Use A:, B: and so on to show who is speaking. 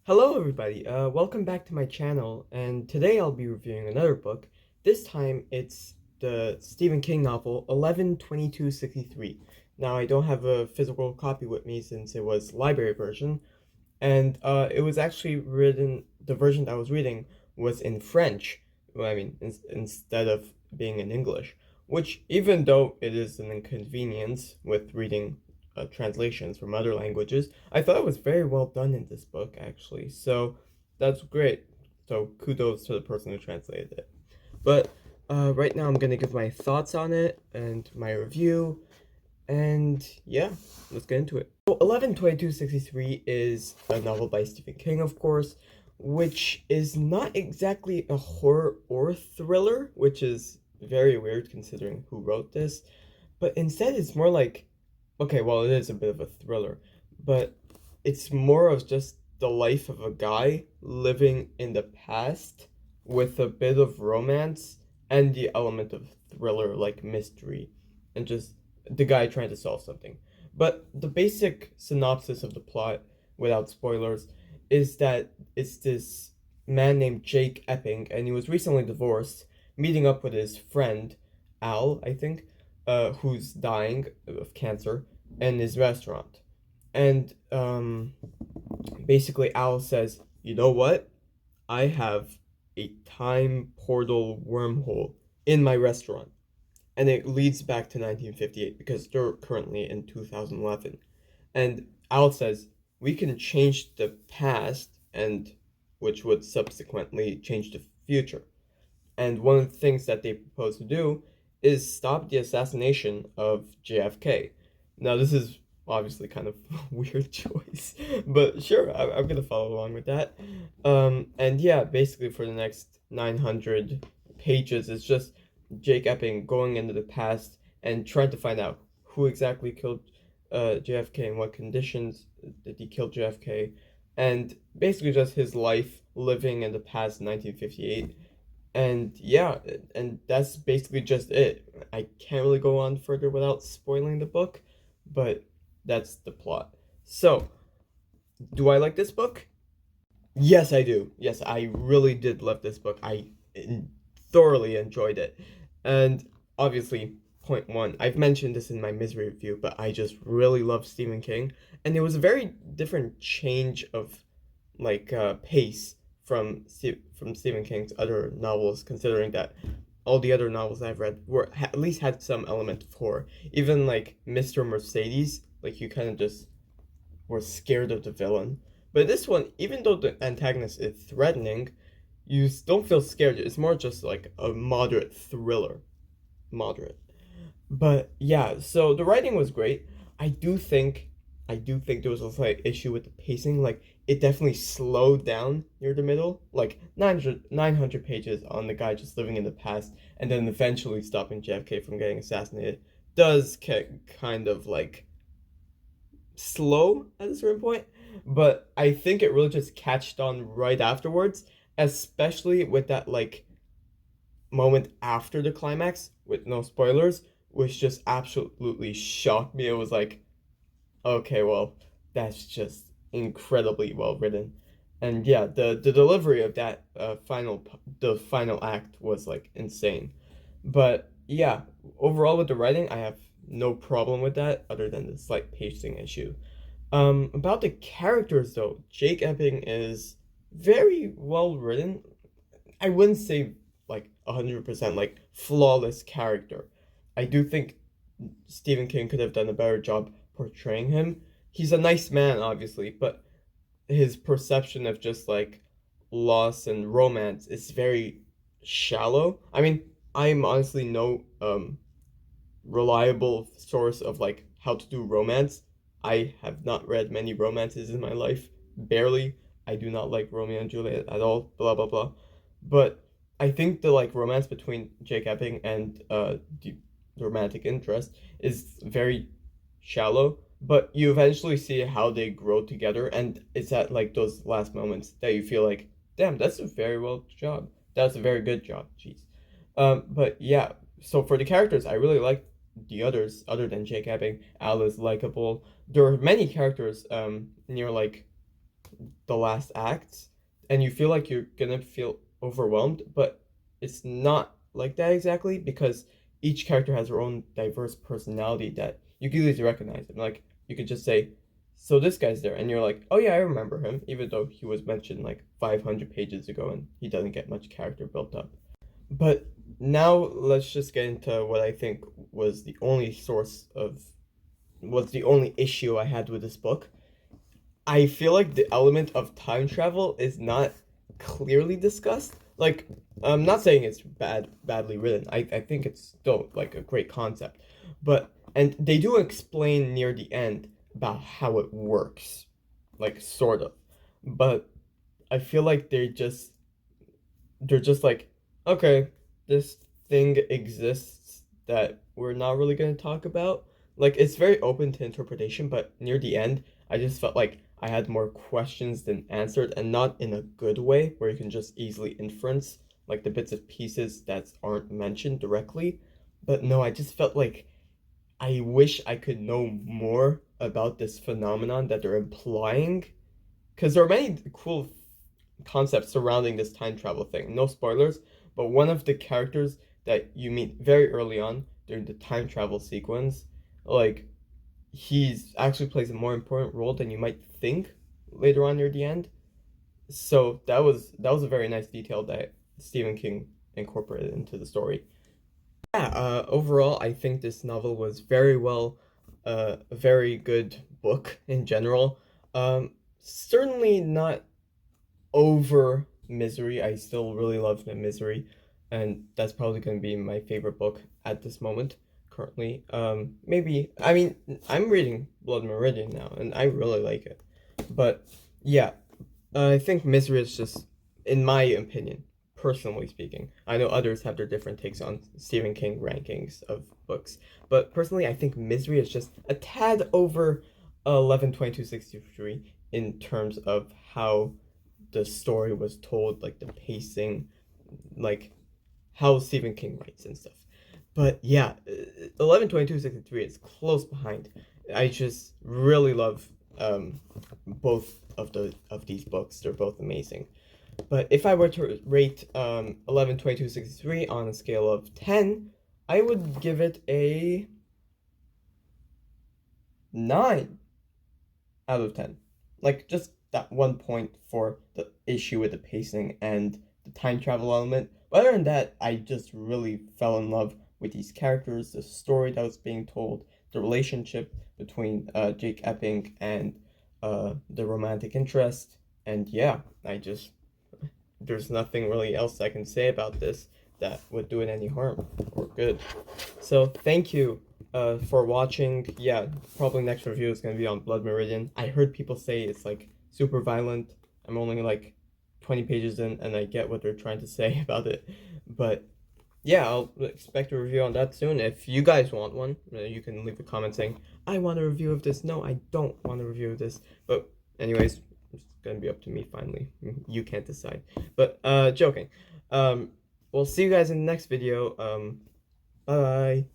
A: Hello everybody, welcome back to my channel, and today I'll be reviewing another book. This time it's the Stephen King novel 11/22/63. Now I don't have a physical copy with me since it was library version, and it was actually written, the version that I was reading was in French, well, I mean, instead of being in English, which even though it is an inconvenience with reading translations from other languages, I thought it was very well done in this book, actually. So that's great. So kudos to the person who translated it. But right now I'm going to give my thoughts on it and my review. And yeah, let's get into it. So 11/22/63 is a novel by Stephen King, of course, which is not exactly a horror or thriller, which is very weird considering who wrote this. But instead, it's more like, okay, well, it is a bit of a thriller, but it's more of just the life of a guy living in the past with a bit of romance and the element of thriller, like mystery, and just the guy trying to solve something. But the basic synopsis of the plot, without spoilers, is that it's this man named Jake Epping, and he was recently divorced, meeting up with his friend, Al, I think, who's dying of cancer, in his restaurant. And basically, Al says, "You know what? I have a time portal wormhole in my restaurant." And it leads back to 1958 because they're currently in 2011. And Al says, "We can change the past, and which would subsequently change the future." And one of the things that they propose to do is stop the assassination of JFK. Now, this is obviously kind of a weird choice, but sure, I'm gonna follow along with that. And yeah, basically for the next 900 pages, it's just Jake Epping going into the past and trying to find out who exactly killed JFK and what conditions did he kill JFK, and basically just his life living in the past 1958. And yeah, and that's basically just it. I can't really go on further without spoiling the book, but that's the plot. So, do I like this book? Yes, I do. Yes, I really did love this book. Thoroughly enjoyed it. And obviously, point one, I've mentioned this in my misery review, but I just really love Stephen King. And it was a very different change of pace from Stephen King's other novels, considering that all the other novels I've read were at least had some element of horror. Even like Mr. Mercedes, like you kind of just were scared of the villain. But this one, even though the antagonist is threatening, you don't feel scared. It's more just like a moderate thriller. Moderate. But yeah, so the writing was great. I do think I do think there was a slight issue with the pacing. Like it definitely slowed down near the middle. Like 900 pages on the guy just living in the past and then eventually stopping JFK from getting assassinated does get kind of like slow at a certain point, but I think it really just catched on right afterwards, especially with that like moment after the climax with no spoilers, which just absolutely shocked me. It was like, okay, well, that's just incredibly well written. And yeah, the delivery of that the final act was like insane. But yeah, overall with the writing, I have no problem with that other than the slight pacing issue. About the characters though, Jake Epping is very well written. I wouldn't say like 100% like flawless character. I do think Stephen King could have done a better job portraying him. He's a nice man, obviously, but his perception of just like loss and romance is very shallow. I mean, I'm honestly no reliable source of like how to do romance. I have not read many romances in my life, barely. I do not like Romeo and Juliet at all, blah blah blah. But I think the like romance between Jake Epping and the romantic interest is very shallow, but you eventually see how they grow together, and it's at like those last moments that you feel like, damn, that's a very well job. That's a very good job. Jeez. But yeah, so for the characters, I really like the others other than Jake Epping. Al is likable. There are many characters near like the last acts, and you feel like you're gonna feel overwhelmed, but it's not like that exactly because each character has their own diverse personality that you can easily recognize them. Like you could just say, "So this guy's there," and you're like, "Oh yeah, I remember him," even though he was mentioned like 500 pages ago and he doesn't get much character built up. But now let's just get into what I think was the only source of was the only issue I had with this book. I feel like the element of time travel is not clearly discussed. Like, I'm not saying it's badly written. I think it's still like a great concept. But and they do explain near the end about how it works. Like sort of. But I feel like they're just like, okay, this thing exists that we're not really going to talk about. Like, it's very open to interpretation, but near the end, I just felt like I had more questions than answered, and not in a good way where you can just easily inference like the bits and pieces that aren't mentioned directly. But no, I just felt like I wish I could know more about this phenomenon that they're implying, because there are many cool concepts surrounding this time travel thing. No spoilers, but one of the characters that you meet very early on during the time travel sequence, like he's actually plays a more important role than you might think later on near the end. So that was a very nice detail that Stephen King incorporated into the story. Yeah, overall, I think this novel was very well, a very good book in general. Certainly not over Misery. I still really love the Misery, and that's probably going to be my favorite book at this moment currently. Maybe I mean I'm reading Blood Meridian now, and I really like it. But yeah, I think Misery is just, in my opinion, personally speaking. I know others have their different takes on Stephen King rankings of books, but personally, I think Misery is just a tad over 11/22/63 in terms of how the story was told, like the pacing, like how Stephen King writes and stuff. But yeah, 11/22/63 is close behind. I just really love both of these books. They're both amazing. But if I were to rate 11/22/63 on a scale of 10, I would give it a 9 out of 10. Like just that 1 point for the issue with the pacing and the time travel element. But other than that, I just really fell in love with these characters, the story that was being told, the relationship between Jake Epping and the romantic interest. And yeah, there's nothing really else I can say about this that would do it any harm or good. So thank you for watching. Yeah, probably next review is gonna be on Blood Meridian. I heard people say it's like super violent. I'm only like 20 pages in, and I get what they're trying to say about it. But yeah, I'll expect a review on that soon. If you guys want one, you can leave a comment saying, I want a review of this. No, I don't want a review of this. But anyways, it's gonna be up to me finally. You can't decide. But joking. We'll see you guys in the next video. Bye.